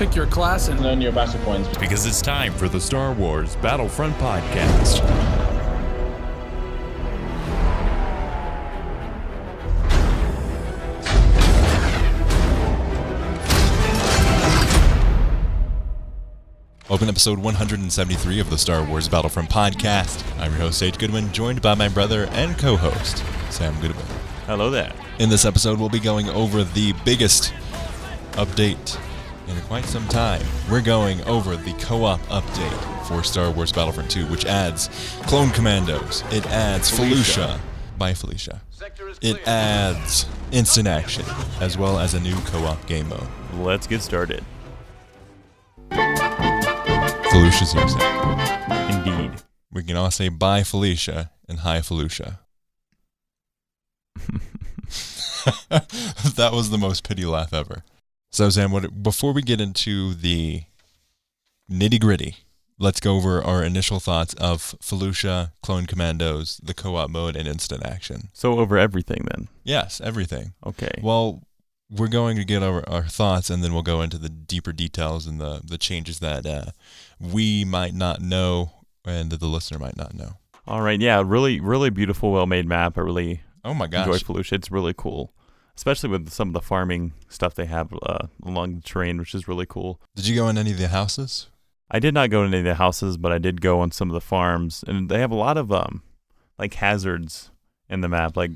pick your class and earn your battle points. Because it's time for the Star Wars Battlefront Podcast. Welcome to episode 173 of the Star Wars Battlefront Podcast. I'm your host, Sage Goodwin, joined by my brother and co-host, Sam Goodwin. Hello there. In this episode, we'll be going over the biggest update in quite some time. We're going over the co-op update for Star Wars Battlefront 2, which adds Clone Commandos. It adds Felucia. By Felicia. It adds instant action, as well as a new co-op game mode. Let's get started. Felicia's music. Indeed. We can all say bye Felicia and hi Felicia. That was the most pity laugh ever. So Sam, before we get into the nitty-gritty, let's go over our initial thoughts of Felucia, Clone Commandos, the co-op mode, and instant action. So over everything then? Yes, everything. Okay. Well, we're going to get our thoughts, and then we'll go into the deeper details and the changes that we might not know and the listener might not know. All right, yeah, really, really beautiful, well-made map. I really enjoy Felucia. It's really cool, especially with some of the farming stuff they have along the terrain, which is really cool. Did you go in any of the houses? I did not go in any of the houses, but I did go on some of the farms, and they have a lot of like hazards in the map, like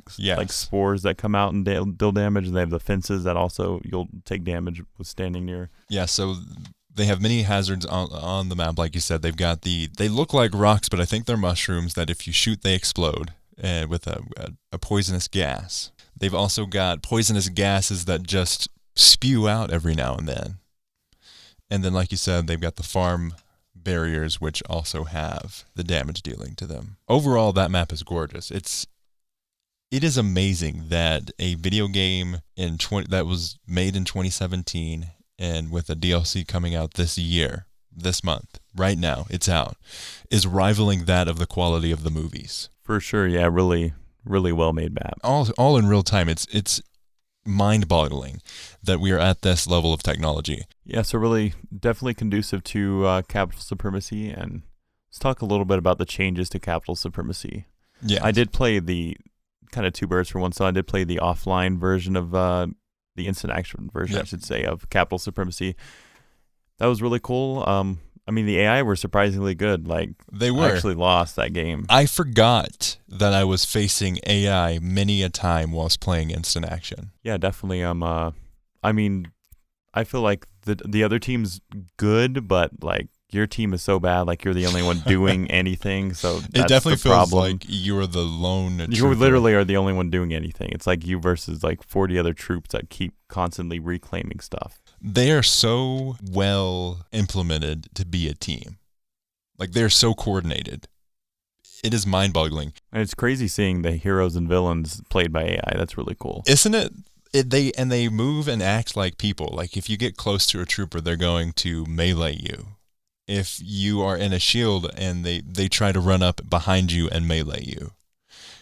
spores that come out and deal damage, and they have the fences that also you'll take damage with standing near. Yeah, so they have many hazards on the map, like you said. They've got they look like rocks, but I think they're mushrooms that if you shoot, they explode with a poisonous gas. They've also got poisonous gases that just spew out every now and then. And then, like you said, they've got the farm barriers, which also have the damage dealing to them. Overall, that map is gorgeous. It is amazing that a video game that was made in 2017 and with a DLC coming out this month, right now, it's out, is rivaling that of the quality of the movies. For sure, yeah, really, really well-made map. All in real time. It's mind-boggling that we are at this level of technology. Yeah, so really definitely conducive to capital supremacy, and let's talk a little bit about the changes to capital supremacy. Yeah, I did play the kind of two birds for one stone. I did play the offline version of the instant action version, I should say, of capital supremacy. That was really cool. I mean, the AI were surprisingly good. Like, they were. I actually lost that game. I forgot that I was facing AI many a time whilst playing instant action. Yeah, definitely. I mean, I feel like the other team's good, but like your team is so bad, like you're the only one doing anything. So that's it definitely the feels problem. like you are the lone trooper. You literally are the only one doing anything. It's like you versus like 40 other troops that keep constantly reclaiming stuff. They are so well implemented to be a team. Like, they're so coordinated. It is mind-boggling. And it's crazy seeing the heroes and villains played by AI. That's really cool. Isn't it? They move and act like people. Like, if you get close to a trooper, they're going to melee you. If you are in a shield and they try to run up behind you and melee you.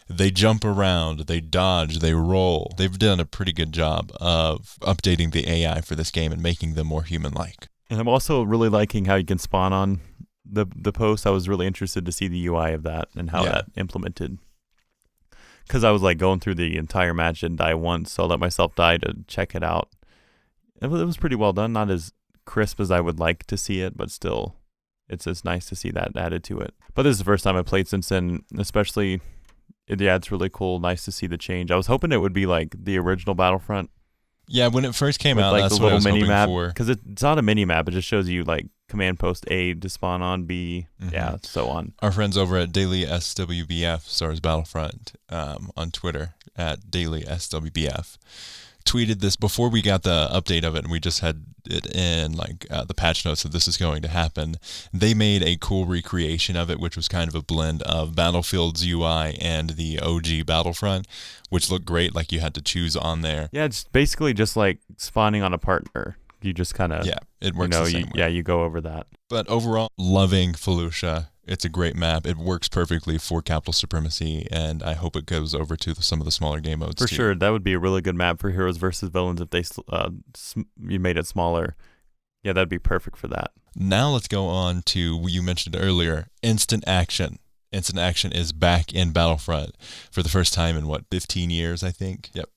They jump around, they dodge, they roll. They've done a pretty good job of updating the AI for this game and making them more human-like. And I'm also really liking how you can spawn on the post. I was really interested to see the UI of that and how that implemented. Because I was like going through the entire match and die once, so I let myself die to check it out. It was pretty well done, not as crisp as I would like to see it, but still, it's just nice to see that added to it. But this is the first time I played since then, especially. Yeah, it's really cool. Nice to see the change. I was hoping it would be like the original Battlefront. Yeah, when it first came out, like that's the what I little was mini hoping map, for. because it's not a mini map. It just shows you like command post A to spawn on B, so on. Our friends over at Daily SWBF, Stars Battlefront, on Twitter at Daily SWBF, tweeted this before we got the update of it, and we just had it in like the patch notes that this is going to happen. They made a cool recreation of it, which was kind of a blend of Battlefield's UI and the OG Battlefront, which looked great. Like, you had to choose on there. Yeah, it's basically just like spawning on a partner. You just kind of it works the same way. You go over that. But overall, loving Felucia. It's a great map. It works perfectly for capital supremacy, and I hope it goes over to some of the smaller game modes for too. sure. That would be a really good map for heroes versus villains if they you made it smaller. Yeah, that'd be perfect for that. Now let's go on to what you mentioned earlier, instant action. Instant action is back in Battlefront for the first time in 15 years, I think? Yep.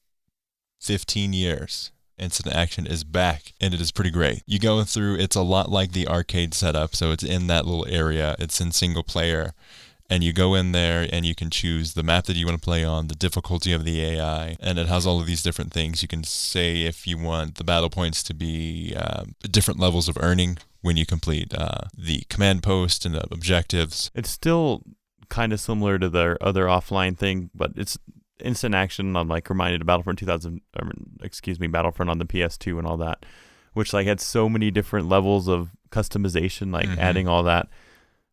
15 years. Instant action is back, and it is pretty great. You go through, it's a lot like the arcade setup, so it's in that little area. It's in single player, and you go in there and you can choose the map that you want to play on, the difficulty of the AI, and it has all of these different things. You can say if you want the battle points to be different levels of earning when you complete the command post and the objectives. It's still kind of similar to their other offline thing, but it's instant action. I'm like reminded of Battlefront Battlefront on the PS2 and all that, which like had so many different levels of customization, like adding all that.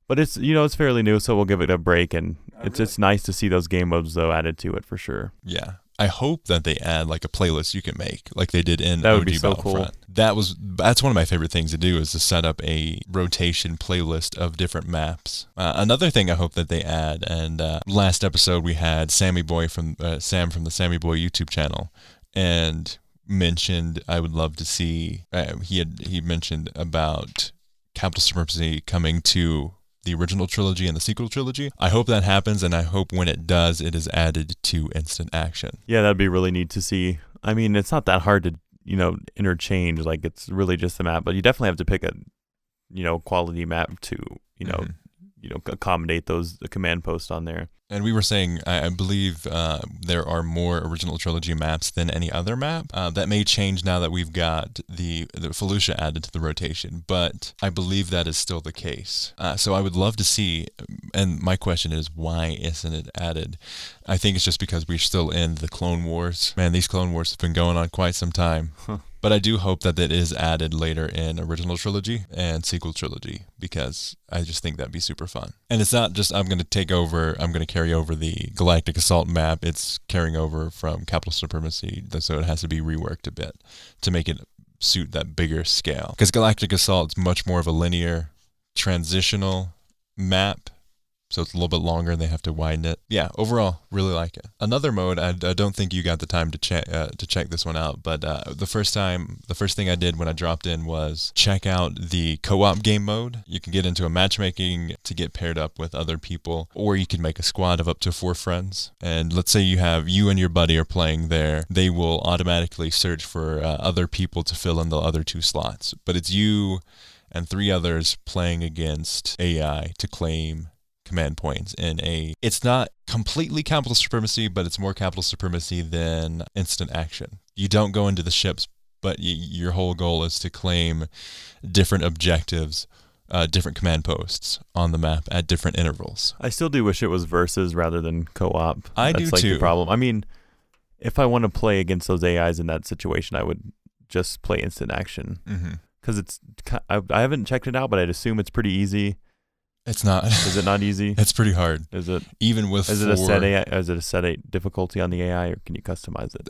But it's it's fairly new, so we'll give it a break, and it's nice to see those game modes though added to it for sure. Yeah. I hope that they add like a playlist you can make, like they did in that would OG be so Battlefront. cool. That's one of my favorite things to do, is to set up a rotation playlist of different maps. Another thing I hope that they add, and last episode we had Sam from the Sammy Boy YouTube channel, and mentioned I would love to see. He mentioned about Capital Supremacy coming to the original trilogy and the sequel trilogy. I hope that happens, and I hope when it does, it is added to instant action. Yeah, that'd be really neat to see. I mean, it's not that hard to, interchange. Like, it's really just a map, but you definitely have to pick a, quality map to, accommodate the command posts on there. And we were saying, I believe there are more original trilogy maps than any other map. That may change now that we've got the Fallujah added to the rotation, but I believe that is still the case. So I would love to see, and my question is, why isn't it added? I think it's just because we're still in the Clone Wars. Man, these Clone Wars have been going on quite some time. But I do hope that it is added later in original trilogy and sequel trilogy, because I just think that'd be super fun. And it's not just I'm going to carry over the Galactic Assault map. It's carrying over from Capital Supremacy, so it has to be reworked a bit to make it suit that bigger scale. Because Galactic Assault is much more of a linear, transitional map, so it's a little bit longer and they have to widen it. Yeah, overall, really like it. Another mode, I don't think you got the time to check this one out, but the first thing I did when I dropped in was check out the co-op game mode. You can get into a matchmaking to get paired up with other people, or you can make a squad of up to 4 friends. And let's say you and your buddy are playing there, they will automatically search for other people to fill in the other 2 slots. But it's you and 3 others playing against AI to claim command points it's not completely Capital Supremacy, but it's more Capital Supremacy than instant action. You don't go into the ships, but your whole goal is to claim different objectives, different command posts on the map at different intervals. I still do wish it was versus rather than co-op. That's do too. The problem. I mean, if I want to play against those AIs in that situation, I would just play instant action, because I haven't checked it out, but I'd assume it's pretty easy. It's not. Is it not easy? It's pretty hard. Is it? Even with Is it a set AI? Is it a set difficulty on the AI, or can you customize it?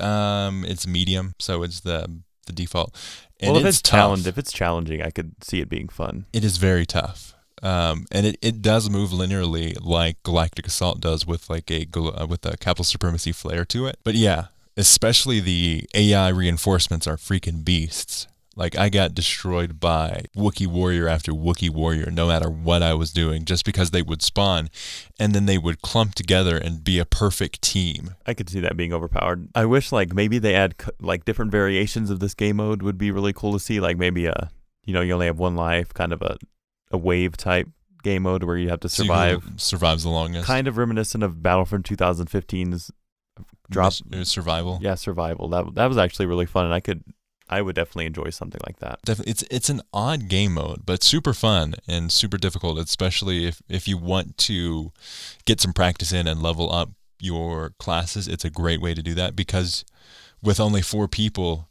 It's medium, so it's the default. And well, if it's challenging, I could see it being fun. It is very tough. And it does move linearly like Galactic Assault does, with like with a Capital Supremacy flair to it. But yeah, especially the AI reinforcements are freaking beasts. Like, I got destroyed by Wookiee Warrior after Wookiee Warrior, no matter what I was doing, just because they would spawn, and then they would clump together and be a perfect team. I could see that being overpowered. I wish, like, maybe they add, like, different variations of this game mode would be really cool to see. Like, maybe, you only have 1 life, kind of a wave-type game mode where you have to survive. Survives the longest. Kind of reminiscent of Battlefront 2015's drop. Survival. Yeah, survival. That was actually really fun, and I would definitely enjoy something like that. Definitely, it's an odd game mode, but super fun and super difficult, especially if you want to get some practice in and level up your classes. It's a great way to do that, because with only 4 people,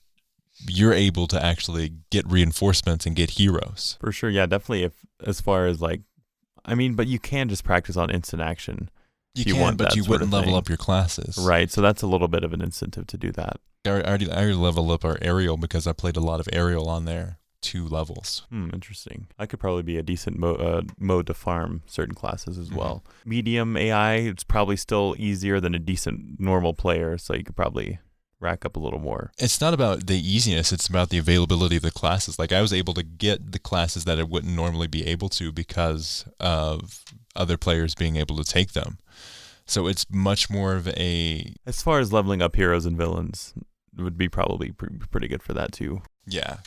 you're able to actually get reinforcements and get heroes. For sure, yeah, definitely. As far as but you can just practice on instant action. You can, but you wouldn't level up your classes. Right, so that's a little bit of an incentive to do that. I already leveled up our aerial, because I played a lot of aerial on there, 2 levels. Interesting. I could probably be a decent mode to farm certain classes as well. Medium AI, it's probably still easier than a decent normal player, so you could probably rack up a little more. It's not about the easiness, it's about the availability of the classes. Like, I was able to get the classes that I wouldn't normally be able to because of other players being able to take them. So it's much more of a... As far as leveling up heroes and villains, it would be probably pretty good for that too. Yeah.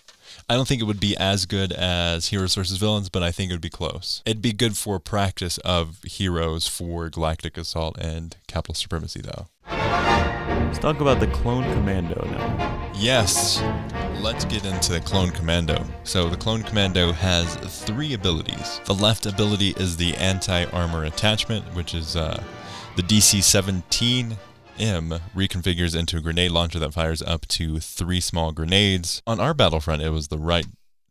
I don't think it would be as good as heroes versus villains, but I think it would be close. It'd be good for practice of heroes for Galactic Assault and Capital Supremacy, though. Let's talk about the Clone Commando now. Yes, let's get into the Clone Commando. So the Clone Commando has 3 abilities. The left ability is the anti-armor attachment, which is the DC-17M reconfigures into a grenade launcher that fires up to 3 small grenades. On our Battlefront, it was the right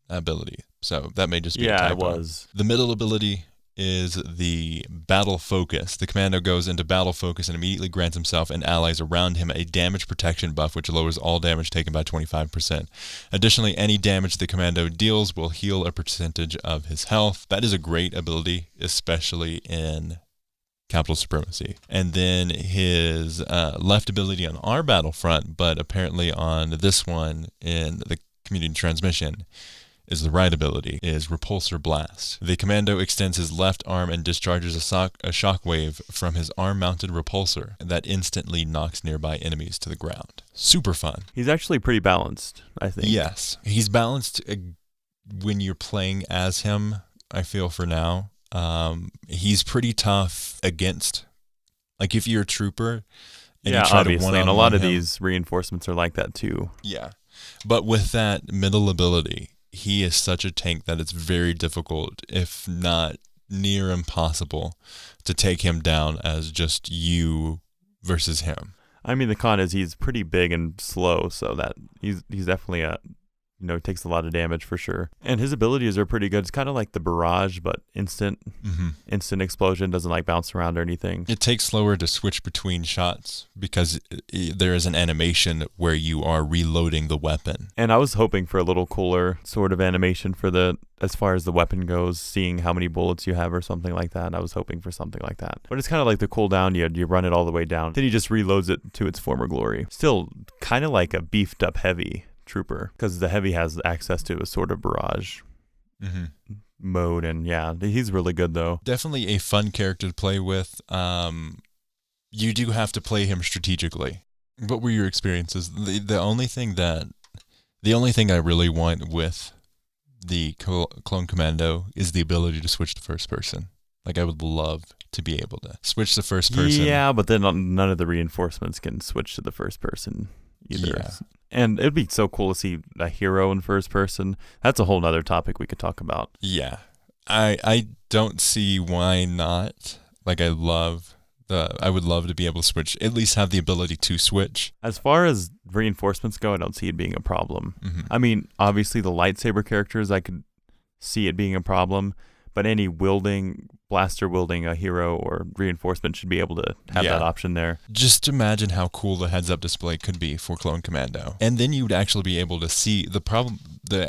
ability, so that may just be a typo. Yeah, it was. The middle ability is the Battle Focus. The commando goes into Battle Focus and immediately grants himself and allies around him a damage protection buff, which lowers all damage taken by 25%. Additionally, any damage the commando deals will heal a percentage of his health. That is a great ability, especially in Capital Supremacy. And then his left ability on our Battlefront, but apparently on this one in the community transmission, is the right ability, is Repulsor Blast. The commando extends his left arm and discharges a shockwave from his arm-mounted repulsor that instantly knocks nearby enemies to the ground. Super fun. He's actually pretty balanced, I think. Yes. He's balanced when you're playing as him, I feel, for now. He's pretty tough against, like, if you're a trooper and you try obviously, to and a lot of him, these reinforcements are like that too. Yeah. But with that middle ability, he is such a tank that it's very difficult, if not near impossible, to take him down as just you versus him. I mean, the con is he's pretty big and slow, so that he's definitely he takes a lot of damage for sure. And his abilities are pretty good. It's kind of like the barrage, but instant explosion, doesn't like bounce around or anything. It takes slower to switch between shots because there is an animation where you are reloading the weapon. And I was hoping for a little cooler sort of animation for as far as the weapon goes, seeing how many bullets you have or something like that. I was hoping for something like that. But it's kind of like the cooldown. You run it all the way down. Then he just reloads it to its former glory. Still kind of like a beefed up heavy trooper, because the heavy has access to a sort of barrage mode, and yeah, he's really good though. Definitely A fun character to play with. You do have to play him strategically. What were your experiences? The only thing I really want with the Clone Commando is the ability to switch to first person. Like, I would love to be able to switch to first person. Yeah, but then none of the reinforcements can switch to the first person either. Yeah. And it'd be so cool to see a hero in first person. That's a whole nother topic we could talk about. Yeah. I don't see why not. Like, I would love to be able to switch, at least have the ability to switch. As far as reinforcements go, I don't see it being a problem. I mean, obviously the lightsaber characters, I could see it being a problem, but any blaster wielding a hero or reinforcement should be able to have that option there. Just imagine how cool the heads-up display could be for Clone Commando. And then you would actually be able to see the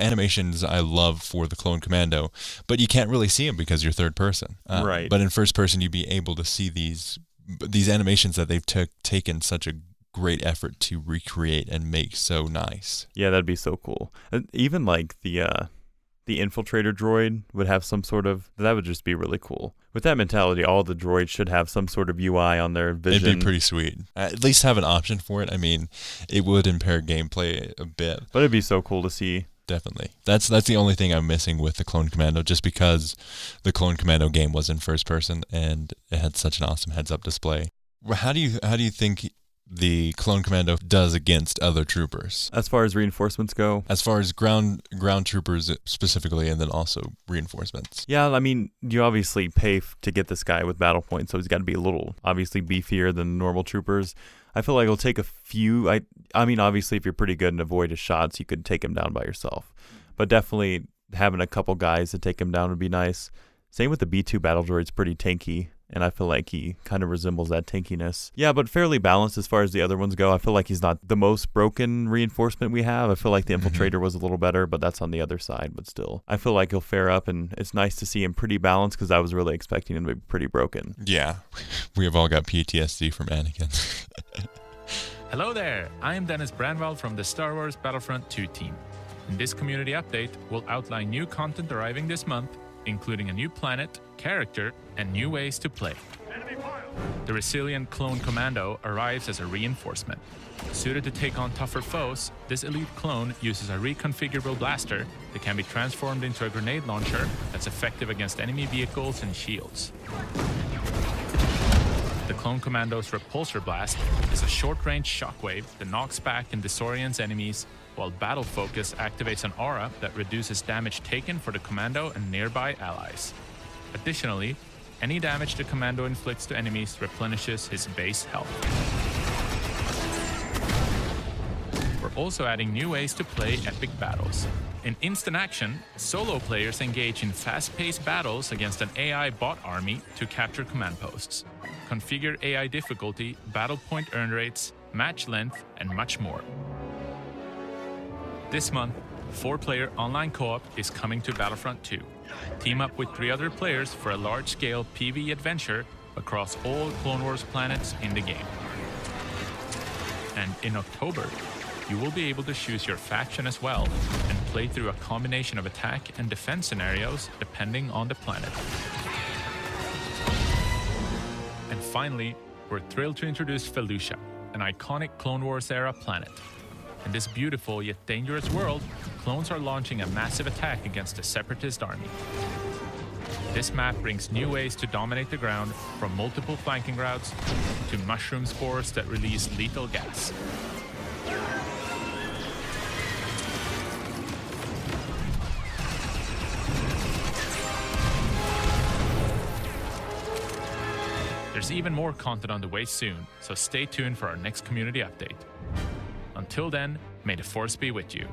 animations I love for the Clone Commando, but you can't really see them because you're third person. Right. But in first person, you'd be able to see these animations that they've taken such a great effort to recreate and make so nice. Yeah, that'd be so cool. Even like the infiltrator droid would have that would just be really cool. With that mentality, all the droids should have some sort of UI on their vision. It'd be pretty sweet. At least have an option for it. I mean, it would impair gameplay a bit. But it'd be so cool to see. Definitely. That's the only thing I'm missing with the Clone Commando, just because the Clone Commando game was in first person and it had such an awesome heads-up display. How do you think the Clone Commando does against other troopers? As far as reinforcements go? As far as ground troopers specifically, and then also reinforcements. Yeah, I mean, you obviously pay to get this guy with battle points, so he's got to be a little, obviously, beefier than normal troopers. I feel like it'll take a few. I mean, obviously, if you're pretty good and avoid his shots, you could take him down by yourself. But definitely having a couple guys to take him down would be nice. Same with the B2 battle droid's pretty tanky, and I feel like he kind of resembles that tankiness. Yeah, but fairly balanced as far as the other ones go. I feel like he's not the most broken reinforcement we have. I feel like the Infiltrator was a little better, but that's on the other side. But still, I feel like he'll fare up, and it's nice to see him pretty balanced because I was really expecting him to be pretty broken. Yeah, we have all got PTSD from Anakin. Hello there, I am Dennis Branwald from the Star Wars Battlefront 2 team. In this community update, we'll outline new content arriving this month, including a new planet, character, and new ways to play. The resilient clone commando arrives as a reinforcement. Suited to take on tougher foes, this elite clone uses a reconfigurable blaster that can be transformed into a grenade launcher that's effective against enemy vehicles and shields. The Clone Commando's Repulsor Blast is a short-range shockwave that knocks back and disorients enemies, while Battle Focus activates an aura that reduces damage taken for the Commando and nearby allies. Additionally, any damage the Commando inflicts to enemies replenishes his base health. We're also adding new ways to play epic battles. In instant action, solo players engage in fast-paced battles against an AI bot army to capture command posts. Configure AI difficulty, battle point earn rates, match length, and much more. This month, 4-player online co-op is coming to Battlefront 2. Team up with 3 other players for a large-scale PvE adventure across all Clone Wars planets in the game. And in October, you will be able to choose your faction as well and play through a combination of attack and defense scenarios depending on the planet. And finally, we're thrilled to introduce Felucia, an iconic Clone Wars era planet. In this beautiful yet dangerous world, clones are launching a massive attack against a separatist army. This map brings new ways to dominate the ground, from multiple flanking routes to mushroom spores that release lethal gas. There's even more content on the way soon, so stay tuned for our next community update. Until then, may the Force be with you.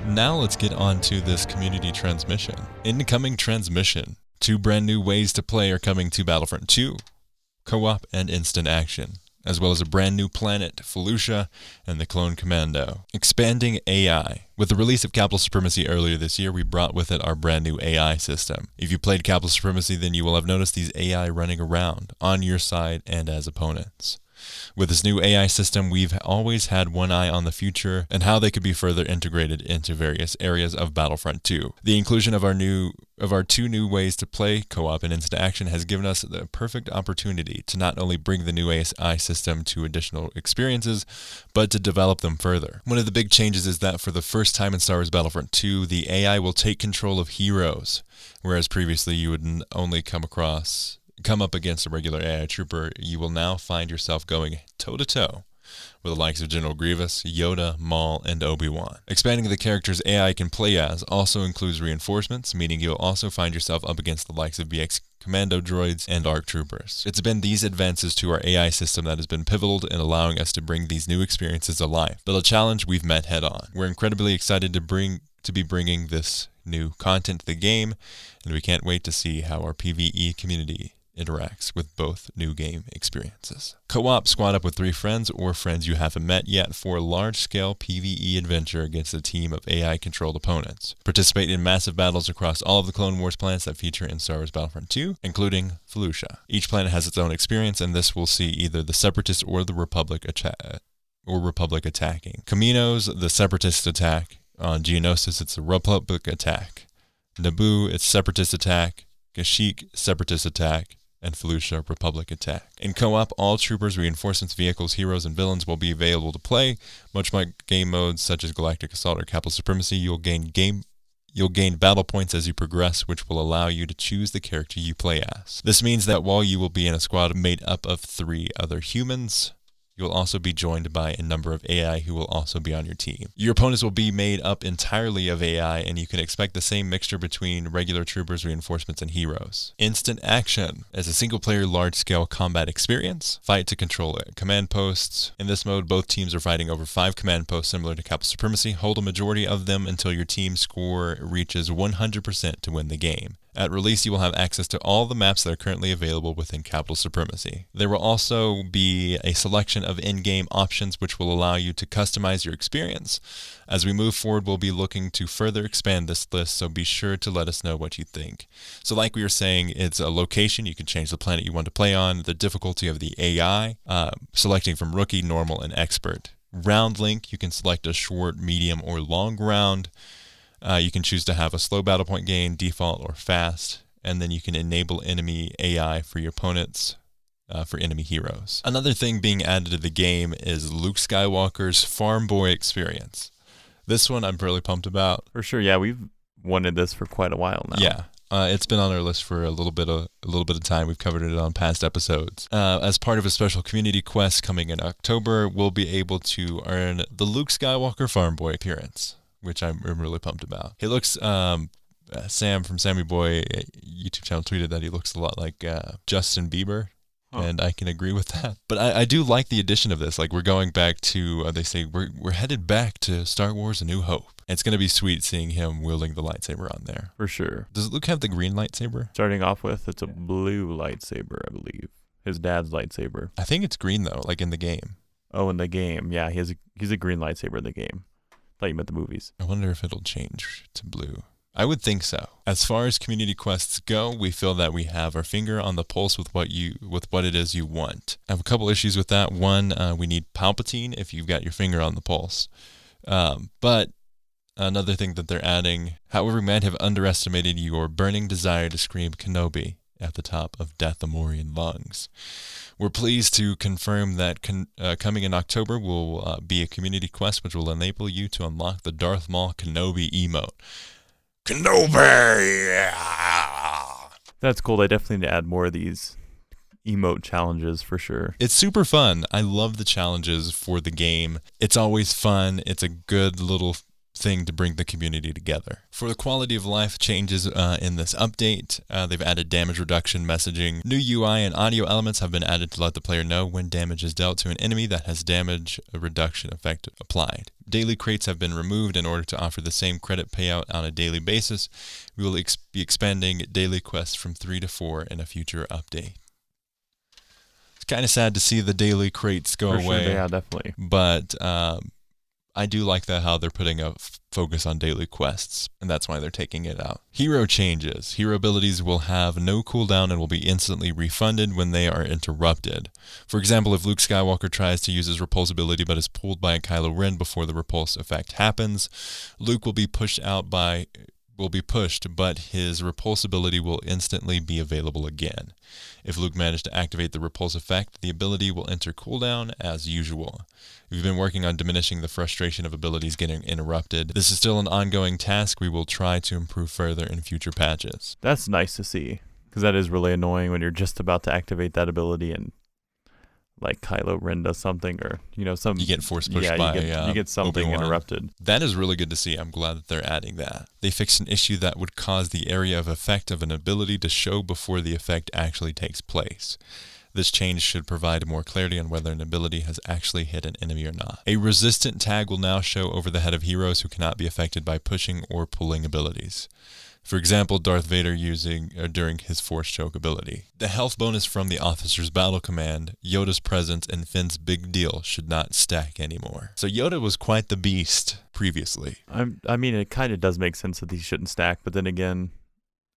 Now let's get on to this community transmission. Incoming transmission. 2 brand new ways to play are coming to Battlefront 2, co-op and instant action, as well as a brand new planet, Felucia, and the Clone Commando. Expanding AI. With the release of Capital Supremacy earlier this year, we brought with it our brand new AI system. If you played Capital Supremacy, then you will have noticed these AI running around, on your side and as opponents. With this new AI system, we've always had one eye on the future and how they could be further integrated into various areas of Battlefront 2. The inclusion of our 2 new ways to play, co-op and instant action, has given us the perfect opportunity to not only bring the new AI system to additional experiences, but to develop them further. One of the big changes is that for the first time in Star Wars Battlefront 2, the AI will take control of heroes, whereas previously you would only come up against a regular AI trooper. You will now find yourself going toe-to-toe with the likes of General Grievous, Yoda, Maul, and Obi-Wan. Expanding the characters AI can play as also includes reinforcements, meaning you'll also find yourself up against the likes of BX Commando droids and ARC troopers. It's been these advances to our AI system that has been pivotal in allowing us to bring these new experiences alive. But a challenge we've met head on. We're incredibly excited to be bringing this new content to the game, and we can't wait to see how our PvE community interacts with both new game experiences. Co-op, squad up with 3 friends or friends you haven't met yet for a large-scale PvE adventure against a team of AI-controlled opponents. Participate in massive battles across all of the Clone Wars planets that feature in Star Wars Battlefront 2, including Felucia. Each planet has its own experience, and this will see either the Separatists or the Republic attacking. Kamino's the Separatist attack. On Geonosis, it's the Republic attack. Naboo, it's Separatist attack. Kashyyyk, Separatist attack. And Felucia, Republic attack. In co-op, all troopers, reinforcements, vehicles, heroes, and villains will be available to play. Much like game modes such as Galactic Assault or Capital Supremacy, you'll gain battle points as you progress, which will allow you to choose the character you play as. This means that while you will be in a squad made up of 3 other humans, you'll also be joined by a number of AI who will also be on your team. Your opponents will be made up entirely of AI, and you can expect the same mixture between regular troopers, reinforcements, and heroes. Instant action. As a single-player large-scale combat experience, fight to control command posts. In this mode, both teams are fighting over 5 command posts similar to Capital Supremacy. Hold a majority of them until your team score reaches 100% to win the game. At release, you will have access to all the maps that are currently available within Capital Supremacy. There will also be a selection of in-game options which will allow you to customize your experience. As we move forward, we'll be looking to further expand this list, so be sure to let us know what you think. So like we were saying, it's a location. You can change the planet you want to play on, the difficulty of the AI, selecting from rookie, normal, and expert. Round length, you can select a short, medium, or long round. You can choose to have a slow battle point gain, default, or fast, and then you can enable enemy AI for your opponents, for enemy heroes. Another thing being added to the game is Luke Skywalker's Farm Boy experience. This one I'm really pumped about. For sure, yeah, we've wanted this for quite a while now. Yeah. It's been on our list for a little bit of time. We've covered it on past episodes. As part of a special community quest coming in October, we'll be able to earn the Luke Skywalker Farm Boy appearance, which I'm really pumped about. He looks, Sam from Sammy Boy YouTube channel tweeted that he looks a lot like Justin Bieber, and I can agree with that. But I do like the addition of this. Like, we're going back to, they say, we're headed back to Star Wars A New Hope. It's going to be sweet seeing him wielding the lightsaber on there. For sure. Does Luke have the green lightsaber? Starting off with, it's a blue lightsaber, I believe. His dad's lightsaber. I think it's green, though, like in the game. Oh, in the game. Yeah, he's a green lightsaber in the game. Thought you meant the movies. I wonder if it'll change to blue. I would think so. As far as community quests go, we feel that we have our finger on the pulse with what it is you want. I have a couple issues with that. One, we need Palpatine if you've got your finger on the pulse. But another thing that they're adding, however, we might have underestimated your burning desire to scream Kenobi at the top of Dathomorian lungs. We're pleased to confirm that coming in October will be a community quest which will enable you to unlock the Darth Maul Kenobi emote. Kenobi! That's cool. They definitely need to add more of these emote challenges for sure. It's super fun. I love the challenges for the game. It's always fun. It's a good little thing to bring the community together. For the quality of life changes in this update, they've added damage reduction messaging. New UI and audio elements have been added to let the player know when damage is dealt to an enemy that has damage reduction effect applied. Daily crates have been removed in order to offer the same credit payout on a daily basis. We will be expanding daily quests from 3 to 4 in a future update. It's kind of sad to see the daily crates go away. Sure, yeah, definitely. But I do like that how they're putting a focus on daily quests, and that's why they're taking it out. Hero changes. Hero abilities will have no cooldown and will be instantly refunded when they are interrupted. For example, if Luke Skywalker tries to use his repulse ability but is pulled by Kylo Ren before the repulse effect happens, Luke will be pushed, but his repulse ability will instantly be available again. If Luke managed to activate the repulse effect, the ability will enter cooldown as usual. We've been working on diminishing the frustration of abilities getting interrupted. This is still an ongoing task. We will try to improve further in future patches. That's nice to see, because that is really annoying when you're just about to activate that ability and like Kylo Ren does something, or you get force pushed by you get something Obi-Wan. interrupted. That is really good to see. I'm glad that they're adding that. They fixed an issue that would cause the area of effect of an ability to show before the effect actually takes place. This change should provide more clarity on whether an ability has actually hit an enemy or not. A resistant tag will now show over the head of heroes who cannot be affected by pushing or pulling abilities. For example, Darth Vader during his Force Choke ability. The health bonus from the officer's battle command, Yoda's presence, and Finn's big deal should not stack anymore. So Yoda was quite the beast previously. I mean, it kind of does make sense that these shouldn't stack, but then again,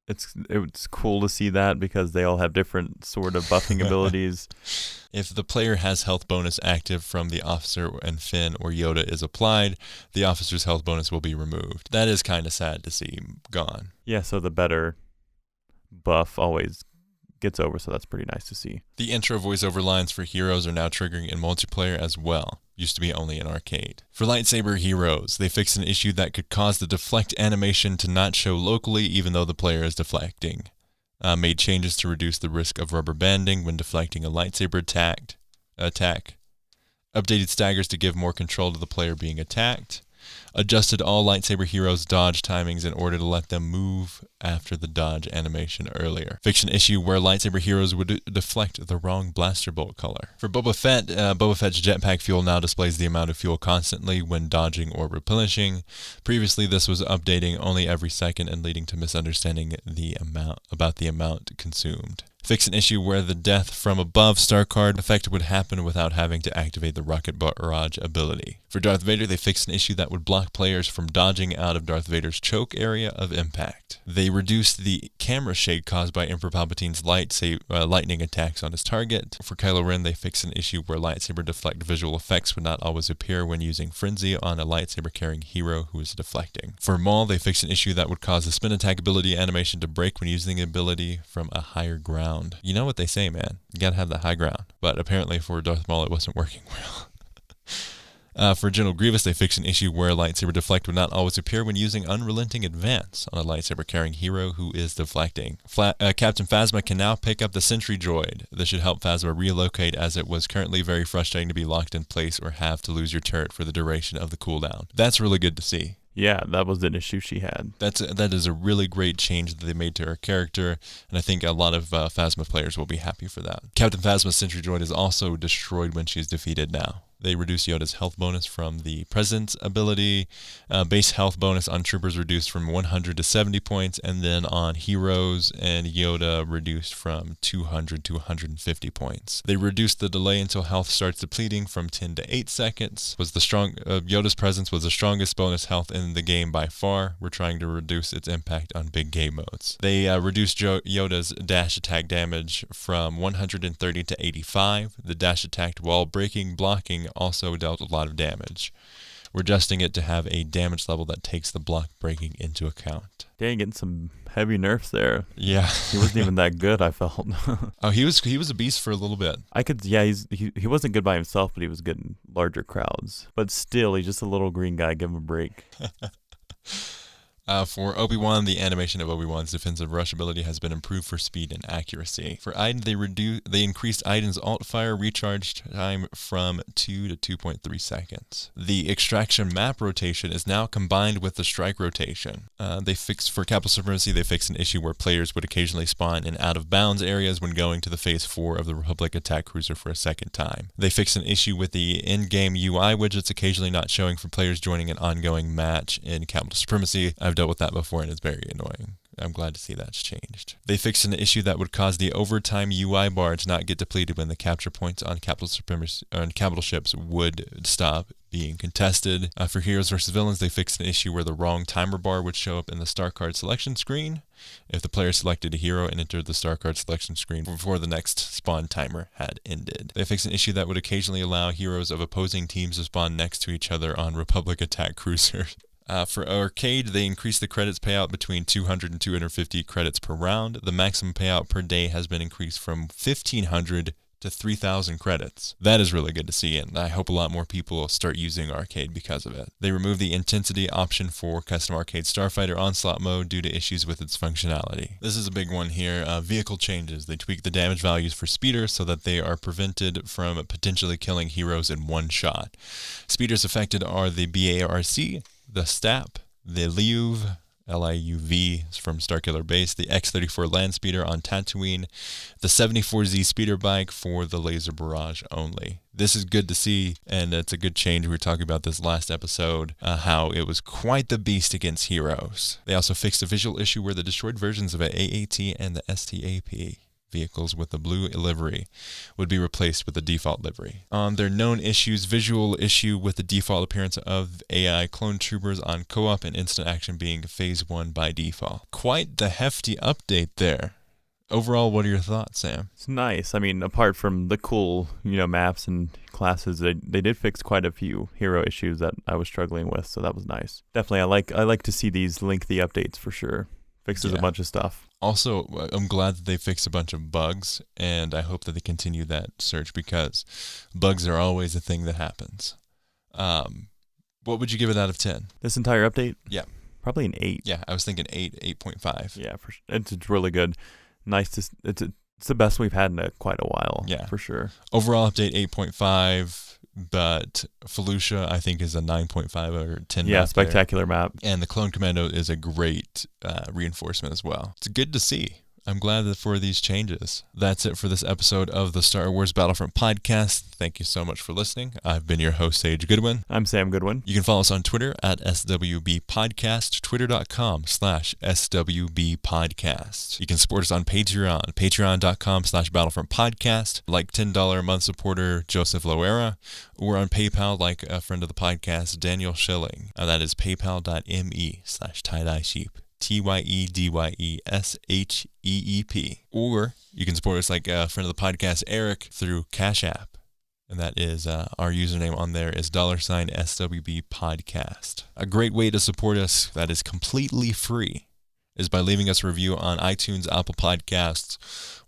it's cool to see that because they all have different sort of buffing abilities. If the player has health bonus active from the officer and Finn or Yoda is applied, the officer's health bonus will be removed. That is kind of sad to see gone. Yeah, so the better buff always gets over, so that's pretty nice to see. The intro voiceover lines for heroes are now triggering in multiplayer as well. Used to be only in arcade. For lightsaber heroes, they fixed an issue that could cause the deflect animation to not show locally even though the player is deflecting. Made changes to reduce the risk of rubber banding when deflecting a lightsaber attack. Updated staggers to give more control to the player being attacked. adjusted all lightsaber heroes' dodge timings in order to let them move after the dodge animation earlier. Fixed an issue where lightsaber heroes would deflect the wrong blaster bolt color. For Boba Fett, Boba Fett's jetpack fuel now displays the amount of fuel constantly when dodging or replenishing. Previously, this was updating only every second and leading to misunderstanding the amount consumed. Fix an issue where the death from above star card effect would happen without having to activate the rocket barrage ability. For Darth Vader, they fixed an issue that would block players from dodging out of Darth Vader's choke area of impact. They reduced the camera shake caused by Emperor Palpatine's lightning attacks on his target. For Kylo Ren, they fixed an issue where lightsaber deflect visual effects would not always appear when using Frenzy on a lightsaber-carrying hero who is deflecting. For Maul, they fixed an issue that would cause the spin attack ability animation to break when using the ability from a higher ground. You know what they say, man. You gotta have that high ground. But apparently for Darth Maul, it wasn't working well. For General Grievous, they fixed an issue where lightsaber deflect would not always appear when using Unrelenting Advance on a lightsaber-carrying hero who is deflecting. Captain Phasma can now pick up the Sentry Droid. This should help Phasma relocate, as it was currently very frustrating to be locked in place or have to lose your turret for the duration of the cooldown. That's really good to see. Yeah, that was an issue she had. That is a really great change that they made to her character, and I think a lot of Phasma players will be happy for that. Captain Phasma's Sentry Droid is also destroyed when she's defeated now. They reduce Yoda's health bonus from the Presence ability. Base health bonus on troopers reduced from 100 to 70 points, and then on heroes and Yoda reduced from 200 to 150 points. They reduced the delay until health starts depleting from 10 to 8 seconds. Yoda's Presence was the strongest bonus health in the game by far. We're trying to reduce its impact on big game modes. They reduced Yoda's dash attack damage from 130 to 85. The dash attack while blocking also dealt a lot of damage. We're adjusting it to have a damage level that takes the block breaking into account. Dang, getting some heavy nerfs there. Yeah. He wasn't even that good, I felt. Oh, he was a beast for a little bit. He wasn't good by himself, but he was good in larger crowds. But still, he's just a little green guy. Give him a break. For Obi-Wan, the animation of Obi-Wan's defensive rush ability has been improved for speed and accuracy. For Iden, they increased Iden's alt-fire recharge time from 2 to 2.3 seconds. The extraction map rotation is now combined with the strike rotation. For Capital Supremacy, they fixed an issue where players would occasionally spawn in out-of-bounds areas when going to the Phase 4 of the Republic attack cruiser for a second time. They fixed an issue with the in-game UI widgets occasionally not showing for players joining an ongoing match in Capital Supremacy. I've dealt with that before and it's very annoying. I'm glad to see that's changed. They fixed an issue that would cause the overtime UI bar to not get depleted when the capture points on Capital Supremacy on capital ships would stop being contested. For Heroes vs. Villains, they fixed an issue where the wrong timer bar would show up in the star card selection screen if the player selected a hero and entered the star card selection screen before the next spawn timer had ended. They fixed an issue that would occasionally allow heroes of opposing teams to spawn next to each other on Republic attack cruisers. For Arcade, they increased the credits payout between 200 and 250 credits per round. The maximum payout per day has been increased from 1,500 to 3,000 credits. That is really good to see, and I hope a lot more people will start using Arcade because of it. They removed the intensity option for Custom Arcade Starfighter Onslaught mode due to issues with its functionality. This is a big one here. Vehicle changes. They tweaked the damage values for speeders so that they are prevented from potentially killing heroes in one shot. Speeders affected are the BARC, the STAP, the Liuv, Liuv from Starkiller Base, the X-34 Land Speeder on Tatooine, the 74Z Speeder Bike for the Laser Barrage only. This is good to see, and it's a good change. We were talking about this last episode, how it was quite the beast against heroes. They also fixed a visual issue where the destroyed versions of an AAT and the STAP vehicles with the blue livery would be replaced with the default livery. On their known issues, visual issue with the default appearance of AI clone troopers on co-op and instant action being Phase 1 by default. Quite the hefty update there. Overall, what are your thoughts, Sam? It's nice. I mean, apart from the cool, maps and classes, they did fix quite a few hero issues that I was struggling with, so that was nice. Definitely, I like to see these lengthy updates for sure. Fixes a bunch of stuff. Also, I'm glad that they fixed a bunch of bugs, and I hope that they continue that search because bugs are always a thing that happens. What would you give it out of 10? This entire update? Yeah. Probably an 8. Yeah, I was thinking 8.5. Yeah, for sure. It's really good. Nice to. It's the best we've had in quite a while. Yeah, for sure. Overall update 8.5. but Felucia, I think, is a 9.5 or 10. Yeah, map spectacular map. And the Clone Commando is a great reinforcement as well. It's good to see. I'm glad for these changes. That's it for this episode of the Star Wars Battlefront podcast. Thank you so much for listening. I've been your host, Sage Goodwin. I'm Sam Goodwin. You can follow us on Twitter at SWB Podcast, twitter.com/SWB Podcast. You can support us on Patreon, patreon.com/Battlefront Podcast, like $10 a month supporter Joseph Loera, or on PayPal like a friend of the podcast, Daniel Schilling. That is paypal.me/tie-dye-sheep. TYEDYESHEEP. Or you can support us like a friend of the podcast, Eric, through Cash App. And that is our username on there is $SWB Podcast. A great way to support us that is completely free is by leaving us a review on iTunes, Apple Podcasts,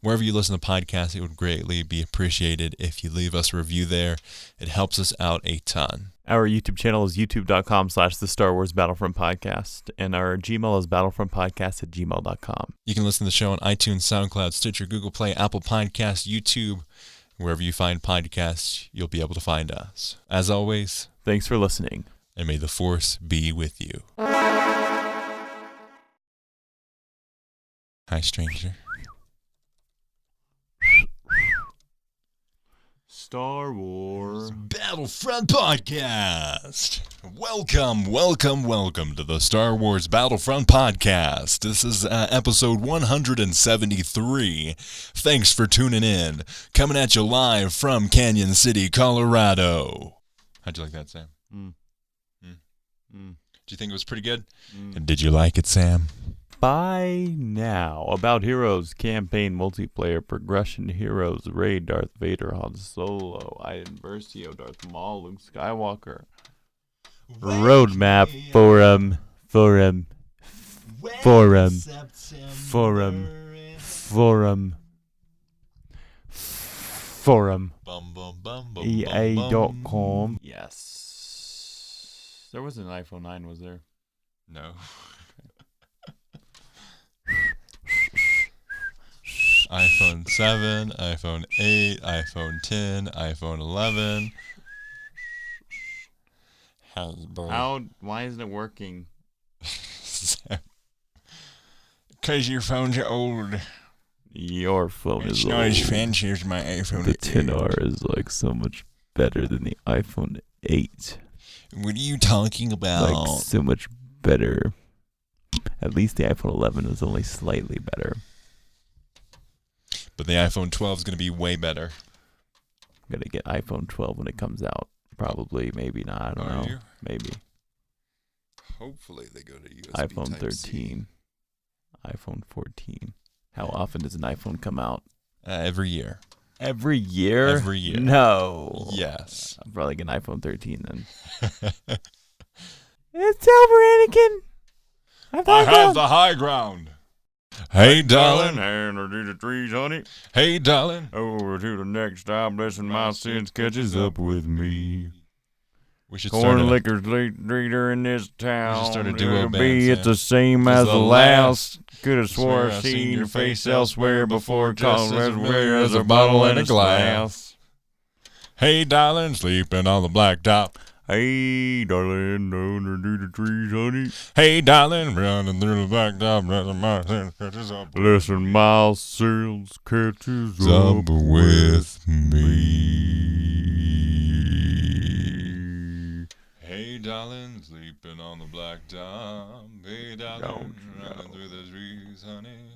wherever you listen to podcasts. It would greatly be appreciated if you leave us a review there. It helps us out a ton. Our YouTube channel is youtube.com/the Star Wars Battlefront Podcast, and our Gmail is battlefrontpodcast@gmail.com. You can listen to the show on iTunes, SoundCloud, Stitcher, Google Play, Apple Podcasts, YouTube. Wherever you find podcasts, you'll be able to find us. As always, thanks for listening. And may the Force be with you. Hi, stranger. Star Wars Battlefront Podcast. Welcome to the Star Wars Battlefront Podcast. This is episode 173. Thanks for tuning in. Coming at you live from Canyon City, Colorado. How'd you like that, Sam? Did you think it was pretty good? And did you like it, Sam? By now, About Heroes, campaign, multiplayer, progression, heroes, raid, Darth Vader, Han Solo, Iden Versio, Darth Maul, Luke Skywalker, roadmap, forum, EA.com. Yes. There wasn't an iPhone 9, was there? No. iPhone 7, iPhone 8, iPhone 10, iPhone 11. Why isn't it working? Because your phone's old. Your phone it's is not old. as fancy as my iPhone. The 10R is like so much better than the iPhone 8. What are you talking about? Like so much better. At least the iPhone 11 is only slightly better. But the iPhone 12 is going to be way better. I'm going to get iPhone 12 when it comes out. Probably, maybe not. I don't know. You? Maybe. Hopefully they go to USB iPhone Type 13. iPhone 14. How often does an iPhone come out? Every year. Every year? Every year. No. Yes. I'll probably get an iPhone 13 then. It's over, Anakin. I have the high ground. Hey, darling. Hand to the trees, honey. Hey, darling. Over to the next stop. Blessing my sins catches up with me. We should start Corn liquor's leader in this town. We should start a duo band, It's Sam. the same It's as the the last. last. Could have swore Swear I seen your face elsewhere before. just Calling as reservoir as a bottle and a glass. Hey, darling, sleeping on the blacktop. Hey, darling, under the trees, honey. Hey, darling, running through the blacktop, blessing my sins catches up Listen, my sins catches up with me. Hey, darling, sleeping on the blacktop. Hey, darling, running through the trees, honey.